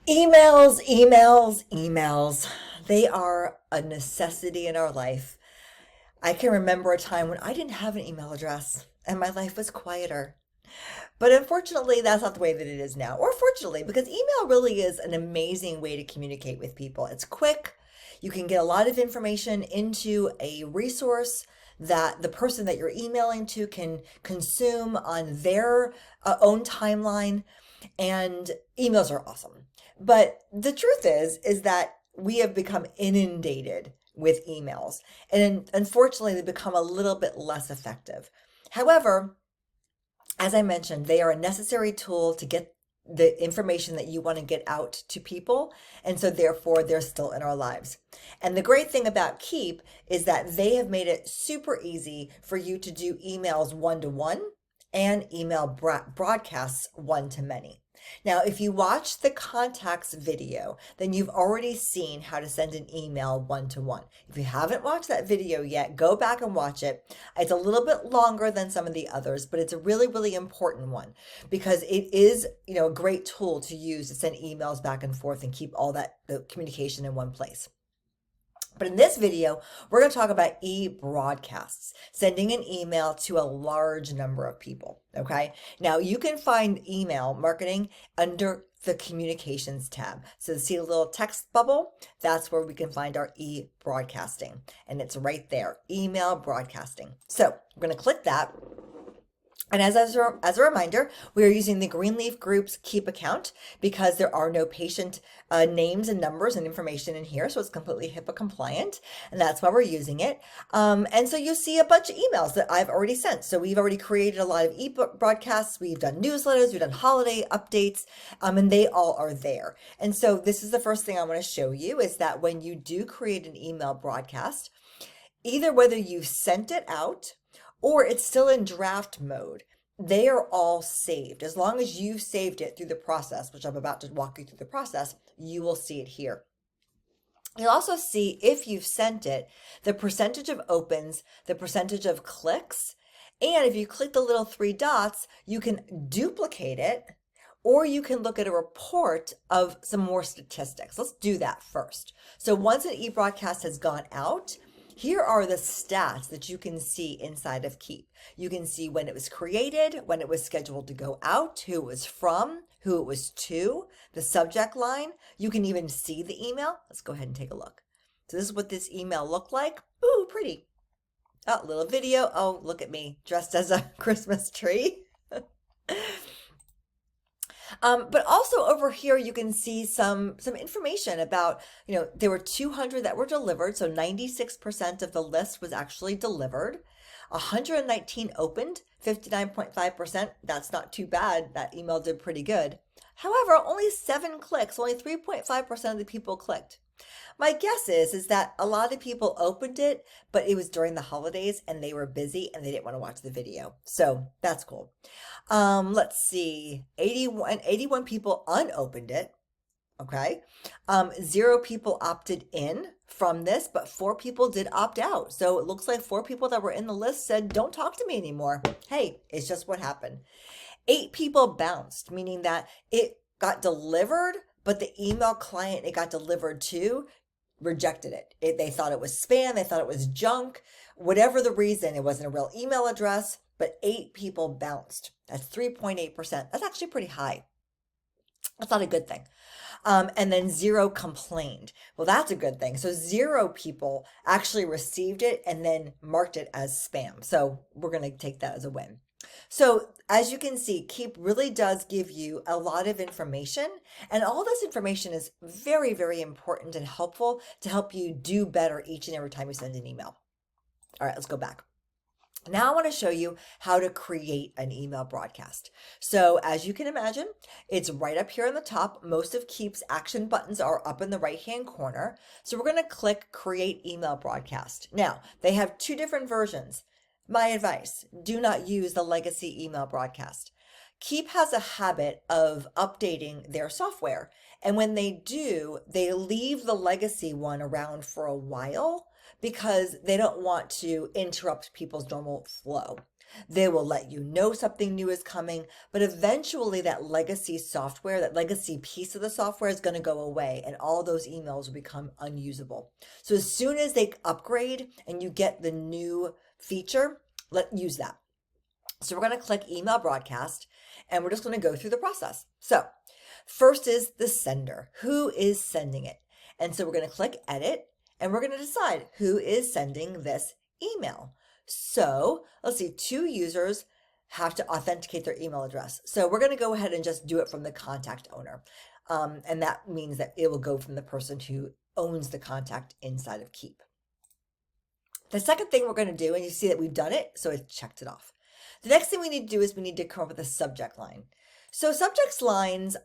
Emails, emails, emails. They are a necessity in our life. I can remember a time when I didn't have an email address and my life was quieter. But unfortunately, that's not the way that it is now. Or fortunately, because email really is an amazing way to communicate with people. It's quick. You can get a lot of information into a resource that the person that you're emailing to can consume on their own timeline. And emails are awesome. But the truth is that we have become inundated with emails. And unfortunately, they become a little bit less effective. However, as I mentioned, they are a necessary tool to get the information that you want to get out to people. And so therefore they're still in our lives. And the great thing about Keap is that they have made it super easy for you to do emails one to one and email broadcasts one to many. Now, if you watch the contacts video, then you've already seen how to send an email one to one. If you haven't watched that video yet, go back and watch it. It's a little bit longer than some of the others, but it's a really, really important one because it is, a great tool to use to send emails back and forth and keep all that the communication in one place. But in this video, we're going to talk about e-broadcasts, sending an email to a large number of people. Okay. Now you can find email marketing under the communications tab. So see a little text bubble? That's where we can find our e-broadcasting. And it's right there, email broadcasting. So we're going to click that. And as a reminder, we are using the Greenleaf Group's Keap account because there are no patient names and numbers and information in here. So it's completely HIPAA compliant. And that's why we're using it. And so you see a bunch of emails that I've already sent. So we've already created a lot of broadcasts. We've done newsletters. We've done holiday updates. And they all are there. And so this is the first thing I want to show you is that when you do create an email broadcast, either whether you've sent it out or it's still in draft mode, they are all saved. As long as you've saved it through the process, which I'm about to walk you through the process, you will see it here. You'll also see if you've sent it, the percentage of opens, the percentage of clicks, and if you click the little three dots, you can duplicate it, or you can look at a report of some more statistics. Let's do that first. So once an e-broadcast has gone out, here are the stats that you can see inside of Keap. You can see when it was created, when it was scheduled to go out, who it was from, who it was to, the subject line. You can even see the email. Let's go ahead and take a look. So this is what this email looked like. Ooh, pretty. Oh, little video. Oh, look at me dressed as a Christmas tree. But also over here, you can see some information about, there were 200 that were delivered. So 96% of the list was actually delivered. 119 opened, 59.5%. That's not too bad. That email did pretty good. However, only 7 clicks, only 3.5% of the people clicked. My guess is that a lot of people opened it, but it was during the holidays and they were busy and they didn't want to watch the video. So that's cool. Let's see, 81 people unopened it. Okay. 0 people opted in from this, but 4 people did opt out. So it looks like 4 people that were in the list said, don't talk to me anymore. Hey, it's just what happened. 8 people bounced, meaning that it got delivered, but the email client it got delivered to rejected it. They thought it was spam. They thought it was junk. Whatever the reason, it wasn't a real email address, but 8 people bounced. That's 3.8%. That's actually pretty high. That's not a good thing. And then 0 complained. Well, that's a good thing. So 0 people actually received it and then marked it as spam. So we're going to take that as a win. So as you can see, Keap really does give you a lot of information, and all this information is very, very important and helpful to help you do better each and every time you send an email. All right, let's go back. Now I want to show you how to create an email broadcast. So as you can imagine, it's right up here on the top. Most of Keap's action buttons are up in the right-hand corner. So we're going to click Create Email Broadcast. Now, they have 2 different versions. My advice, do not use the legacy email broadcast. Keap has a habit of updating their software. And when they do, they leave the legacy one around for a while because they don't want to interrupt people's normal flow. They will let you know something new is coming, but eventually that legacy software, that legacy piece of the software is going to go away and all those emails will become unusable. So as soon as they upgrade and you get the new feature, use that. So we're going to click email broadcast and we're just going to go through the process. So first is the sender. Who is sending it? And so we're going to click edit and we're going to decide who is sending this email. So let's see, 2 users have to authenticate their email address. So we're going to go ahead and just do it from the contact owner. And that means that it will go from the person who owns the contact inside of Keap. The second thing we're going to do, and you see that we've done it, so it checked it off. The next thing we need to do is we need to come up with a subject line. So subject lines,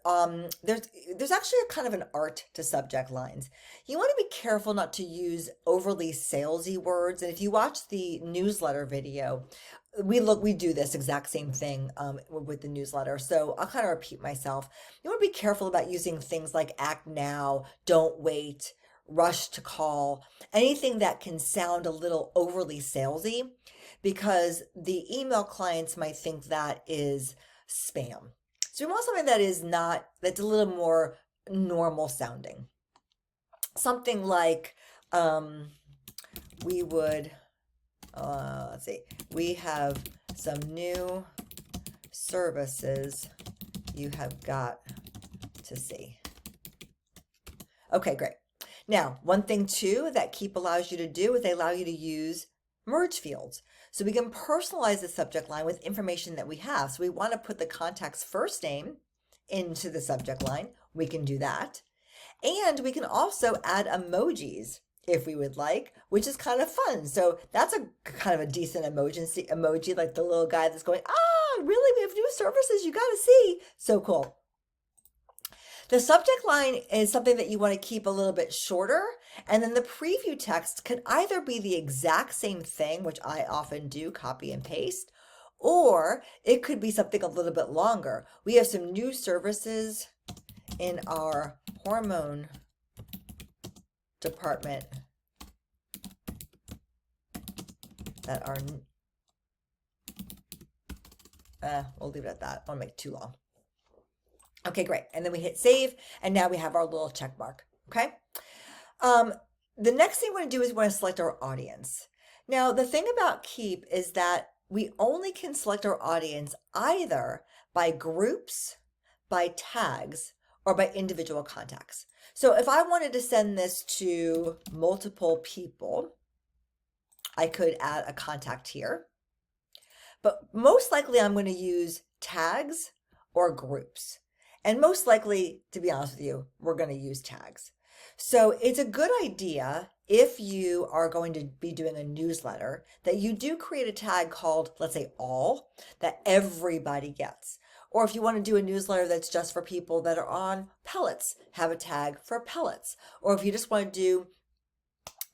there's actually a kind of an art to subject lines. You want to be careful not to use overly salesy words. And if you watch the newsletter video, we do this exact same thing with the newsletter. So I'll kind of repeat myself. You want to be careful about using things like act now, don't wait, rush to call, anything that can sound a little overly salesy, because the email clients might think that is spam. So we want something that is not, that's a little more normal sounding. Something like, we would, let's see, we have some new services you have got to see. Okay, great. Now, one thing too that Keap allows you to do is they allow you to use merge fields. So we can personalize the subject line with information that we have. So we want to put the contact's first name into the subject line. We can do that. And we can also add emojis if we would like, which is kind of fun. So that's a kind of a decent emoji, like the little guy that's going, really? We have new services you got to see. So cool. The subject line is something that you want to keep a little bit shorter, and then the preview text can either be the exact same thing, which I often do, copy and paste, or it could be something a little bit longer. We have some new services in our hormone department that are, we'll leave it at that. I don't want to make it too long. Okay, great. And then we hit save, and now we have our little check mark. Okay. The next thing we want to do is we want to select our audience. Now, the thing about Keap is that we only can select our audience either by groups, by tags, or by individual contacts. So if I wanted to send this to multiple people, I could add a contact here. But most likely I'm going to use tags or groups. And most likely, to be honest with you, we're going to use tags. So it's a good idea if you are going to be doing a newsletter that you do create a tag called, let's say, all, that everybody gets. Or if you want to do a newsletter that's just for people that are on pellets, have a tag for pellets. Or if you just want to do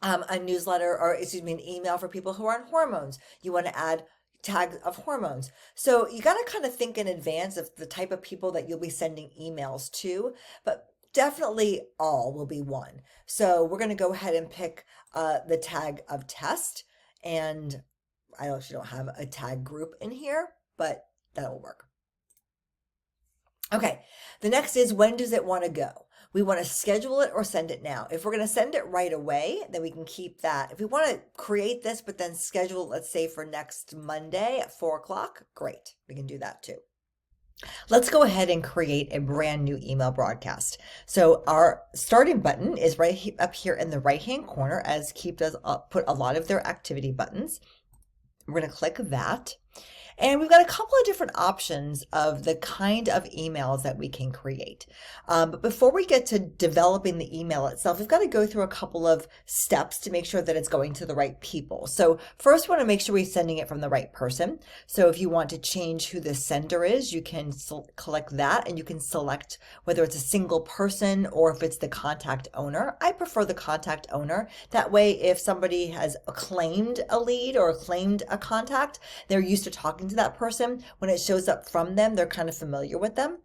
a newsletter, or excuse me, an email for people who are on hormones, you want to add tags of hormones. So you got to kind of think in advance of the type of people that you'll be sending emails to, but definitely all will be one. So we're going to go ahead and pick the tag of test, and I actually don't have a tag group in here, but that'll work. Okay, the next is, when does it want to go? We want to schedule it or send it now. If we're going to send it right away, then we can keep that. If we want to create this, but then schedule it, let's say for next Monday at 4 o'clock, great. We can do that too. Let's go ahead and create a brand new email broadcast. So our starting button is right up here in the right-hand corner, as Keap does put a lot of their activity buttons. We're going to click that. And we've got a couple of different options of the kind of emails that we can create. But before we get to developing the email itself, we've got to go through a couple of steps to make sure that it's going to the right people. So first, we want to make sure we're sending it from the right person. So if you want to change who the sender is, you can click that, and you can select whether it's a single person or if it's the contact owner. I prefer the contact owner. That way, if somebody has claimed a lead or claimed a contact, they're used to talking to that person. When it shows up from them, they're kind of familiar with them.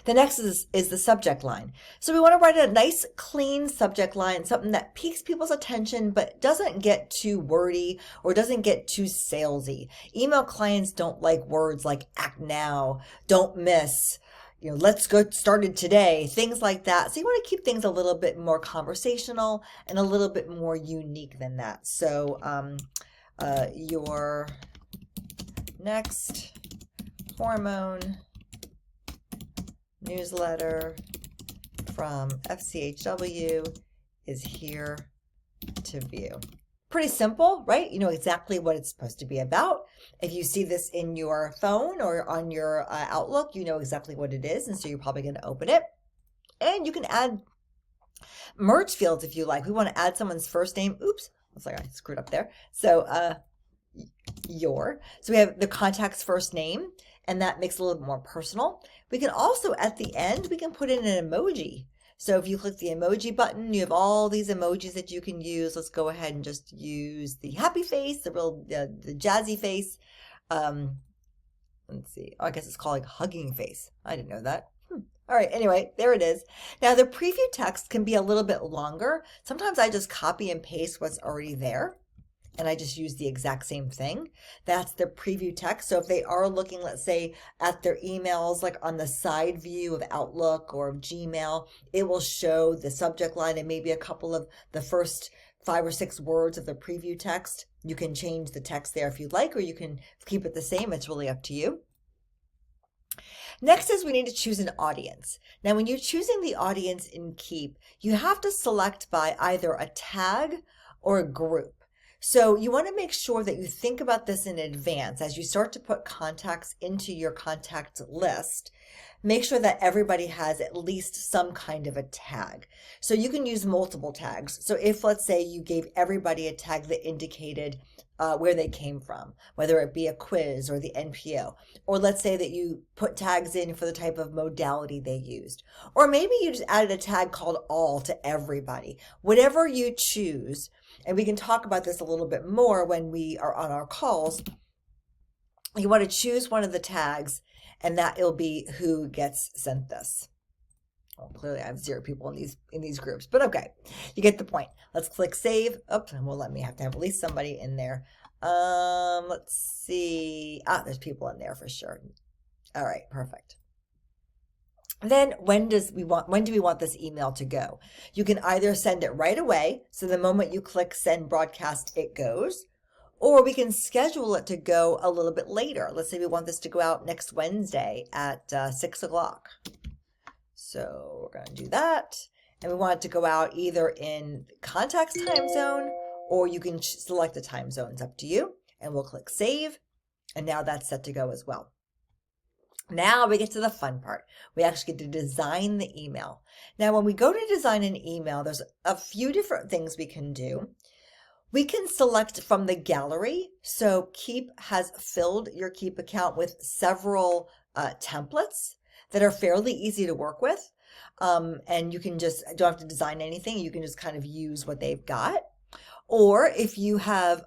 The next is the subject line. So we want to write a nice, clean subject line, something that piques people's attention but doesn't get too wordy or doesn't get too salesy. Email clients don't like words like act now, don't miss, let's get started today, things like that. So you want to keep things a little bit more conversational and a little bit more unique than that. So your next hormone newsletter from FCHW is here to view. Pretty simple, right? You know exactly what it's supposed to be about. If you see this in your phone or on your Outlook, you know exactly what it is, and so you're probably going to open it. And you can add merge fields if you like. We want to add someone's first name. Oops, looks like I screwed up there. So so we have the contact's first name, and that makes it a little bit more personal. We can also, at the end, we can put in an emoji. So if you click the emoji button, you have all these emojis that you can use. Let's go ahead and just use the happy face, the jazzy face. Let's see. Oh, I guess it's called like hugging face. I didn't know that. All right, anyway, there it is. Now the preview text can be a little bit longer. Sometimes I just copy and paste what's already there, and I just use the exact same thing. That's the preview text. So if they are looking, let's say, at their emails, like on the side view of Outlook or of Gmail, it will show the subject line and maybe a couple of the first 5 or 6 words of the preview text. You can change the text there if you'd like, or you can keep it the same. It's really up to you. Next is we need to choose an audience. Now, when you're choosing the audience in Keap, you have to select by either a tag or a group. So you want to make sure that you think about this in advance as you start to put contacts into your contact list. Make sure that everybody has at least some kind of a tag. So you can use multiple tags. So if, let's say, you gave everybody a tag that indicated where they came from, whether it be a quiz or the NPO, or let's say that you put tags in for the type of modality they used, or maybe you just added a tag called all to everybody. Whatever you choose, and we can talk about this a little bit more when we are on our calls, you want to choose one of the tags, and that will be who gets sent this. Well, clearly I have 0 people in these groups, but okay, you get the point. Let's click save. Oops, and we'll let me have to have at least somebody in there. Let's see. There's people in there for sure. All right, perfect. Then when do we want this email to go? You can either send it right away, so the moment you click send broadcast, it goes, or we can schedule it to go a little bit later. Let's say we want this to go out next Wednesday at 6 o'clock. So we're going to do that. And we want it to go out either in contact's time zone, or you can select the time zone. It's up to you. And we'll click save. And now that's set to go as well. Now we get to the fun part. We actually get to design the email. Now, when we go to design an email, there's a few different things we can do. We can select from the gallery. So Keap has filled your Keap account with several templates that are fairly easy to work with. And you can just, don't have to design anything. You can just kind of use what they've got. Or if you have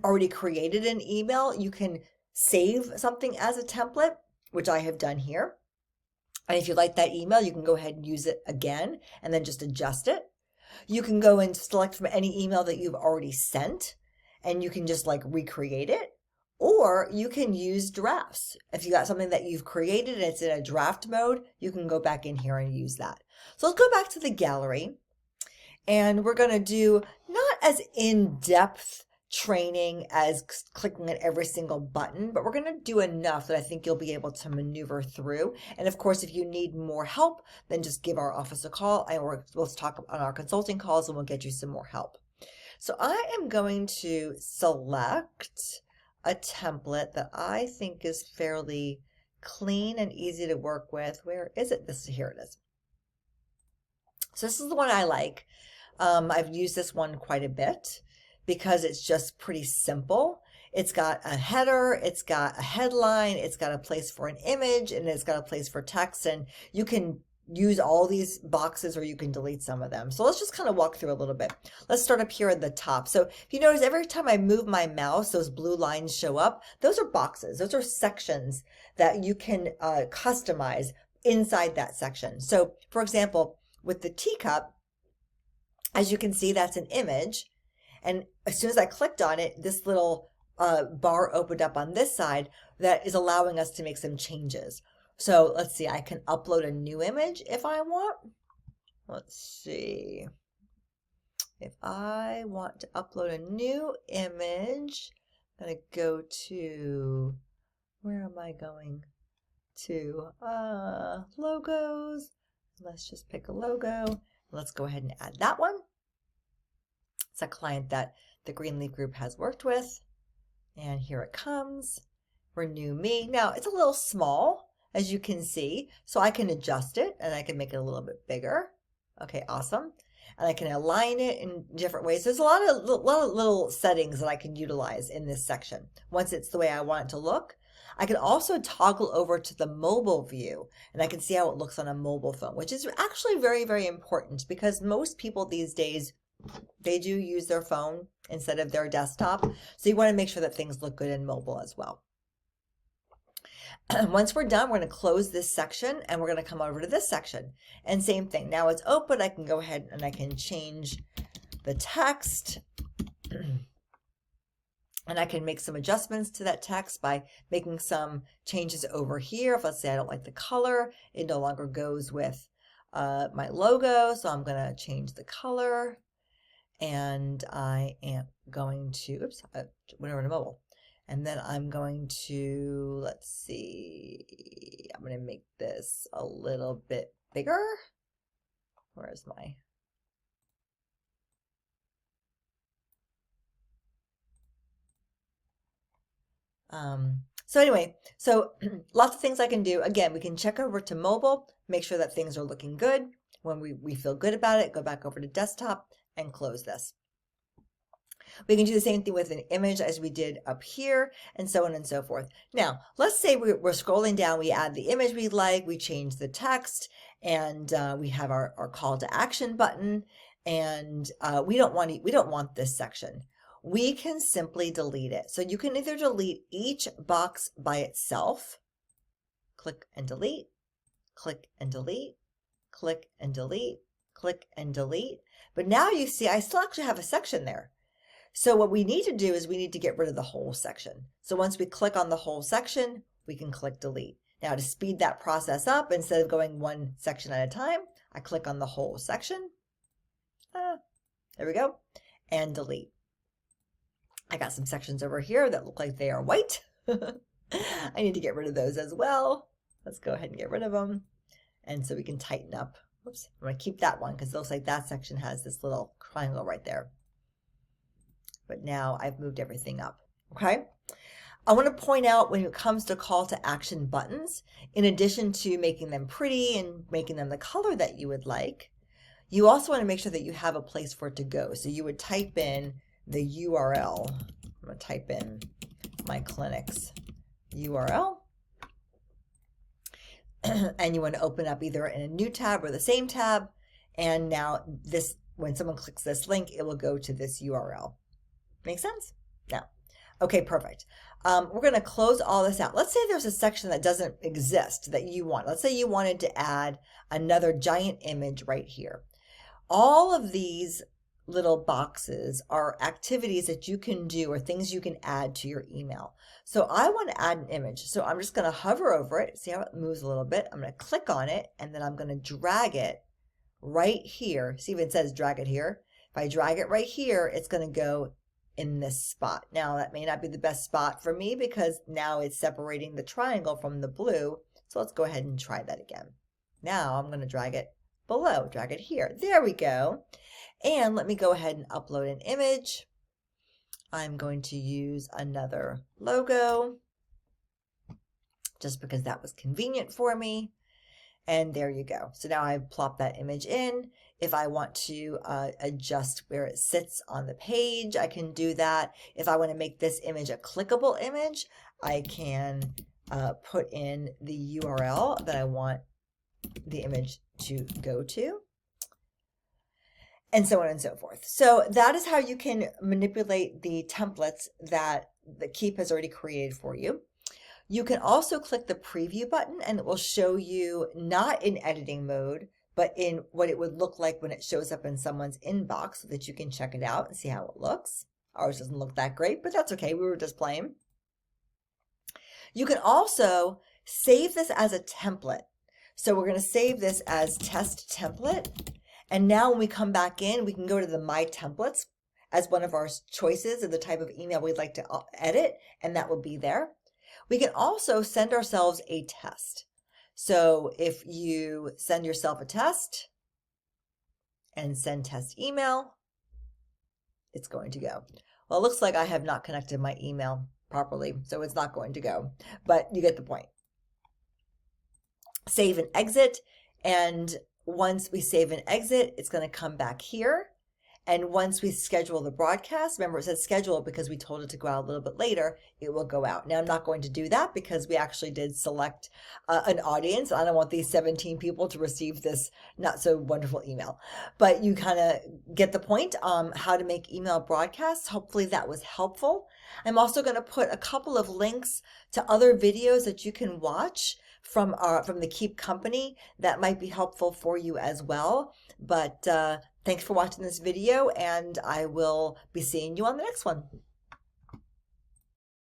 already created an email, you can save something as a template, which I have done here. And if you like that email, you can go ahead and use it again and then just adjust it. You can go and select from any email that you've already sent, and you can just like recreate it. Or you can use drafts. If you got something that you've created and it's in a draft mode, you can go back in here and use that. So let's go back to the gallery, and we're going to do not as in-depth training as clicking at every single button, but we're going to do enough that I think you'll be able to maneuver through. And of course, if you need more help, then just give our office a call, and we'll talk on our consulting calls, and we'll get you some more help. So I am going to select a template that I think is fairly clean and easy to work with. Where is it? Here it is. So this is the one I like. I've used this one quite a bit because it's just pretty simple. It's got a header, it's got a headline, it's got a place for an image, and it's got a place for text, and you can use all these boxes or you can delete some of them. So let's just kind of walk through a little bit. Let's start up here at the top. So if you notice, every time I move my mouse, those blue lines show up. Those are boxes. Those are sections that you can customize inside that section. So for example, with the teacup, as you can see, that's an image. And as soon as I clicked on it, this little bar opened up on this side that is allowing us to make some changes. So let's see, I can upload a new image if I want. Let's see. If I want to upload a new image, I'm going to go to, where am I going to? Logos. Let's just pick a logo. Let's go ahead and add that one. It's a client that the Greenleaf Group has worked with. And here it comes. Renew me. Now, it's a little small, as you can see, so I can adjust it and I can make it a little bit bigger. Okay, awesome. And I can align it in different ways. There's a lot of little settings that I can utilize in this section once it's the way I want it to look. I can also toggle over to the mobile view and I can see how it looks on a mobile phone, which is actually very, very important because most people these days, they do use their phone instead of their desktop. So you want to make sure that things look good in mobile as well. Once we're done, we're going to close this section and we're going to come over to this section. And same thing. Now it's open. I can go ahead and I can change the text. And I can make some adjustments to that text by making some changes over here. If let's say I don't like the color, it no longer goes with my logo. So I'm going to change the color. And I am going to, oops, I went over to mobile. And then I'm going to, let's see, I'm going to make this a little bit bigger. Where's my, so anyway, so lots of things I can do. Again, we can check over to mobile, make sure that things are looking good. When we feel good about it, go back over to desktop and close this. We can do the same thing with an image as we did up here and so on and so forth. Now, let's say we're scrolling down, we add the image we like, we change the text, and we have our call to action button, and we don't want this section. We can simply delete it. So you can either delete each box by itself, click and delete, click and delete, click and delete, click and delete. But now you see I still actually have a section there. So what we need to do is we need to get rid of the whole section. So once we click on the whole section, we can click delete. Now to speed that process up, instead of going one section at a time, I click on the whole section. There we go. And delete. I got some sections over here that look like they are white. I need to get rid of those as well. Let's go ahead and get rid of them. And so we can tighten up. Oops, I'm going to keep that one because it looks like that section has this little triangle right there. But now I've moved everything up, okay? I want to point out when it comes to call to action buttons, in addition to making them pretty and making them the color that you would like, you also want to make sure that you have a place for it to go. So you would type in the URL. I'm going to type in my clinic's URL. And you want to open up either in a new tab or the same tab. And now this, when someone clicks this link, it will go to this URL. Make sense? No. Okay, perfect. We're going to close all this out. Let's say there's a section that doesn't exist that you want. Let's say you wanted to add another giant image right here. All of these little boxes are activities that you can do or things you can add to your email. So I want to add an image. So I'm just going to hover over it. See how it moves a little bit? I'm going to click on it and then I'm going to drag it right here. See if it says drag it here. If I drag it right here, it's going to go in this spot. Now that may not be the best spot for me because now it's separating the triangle from the blue. So let's go ahead and try that again. Now I'm going to drag it below, drag it here. There we go. And let me go ahead and upload an image. I'm going to use another logo just because that was convenient for me. And there you go. So now I've plopped that image in. If I want to adjust where it sits on the page, I can do that. If I want to make this image a clickable image, I can put in the URL that I want the image to go to, and so on and so forth. So that is how you can manipulate the templates that the Keap has already created for you. You can also click the preview button and it will show you not in editing mode, but in what it would look like when it shows up in someone's inbox so that you can check it out and see how it looks. Ours doesn't look that great, but that's okay. We were just playing. You can also save this as a template. So we're going to save this as test template. And now when we come back in, we can go to the My Templates as one of our choices of the type of email we'd like to edit, and that will be there. We can also send ourselves a test. So if you send yourself a test and send test email, it's going to go. Well, it looks like I have not connected my email properly, so it's not going to go, but you get the point. Save and exit, and once we save and exit, it's going to come back here. And once we schedule the broadcast, remember it says schedule because we told it to go out a little bit later, it will go out. Now I'm not going to do that because we actually did select an audience. I don't want these 17 people to receive this not so wonderful email, but you kind of get the point how to make email broadcasts. Hopefully that was helpful. I'm also going to put a couple of links to other videos that you can watch from the Keap company that might be helpful for you as well. But thanks for watching this video, and I will be seeing you on the next one.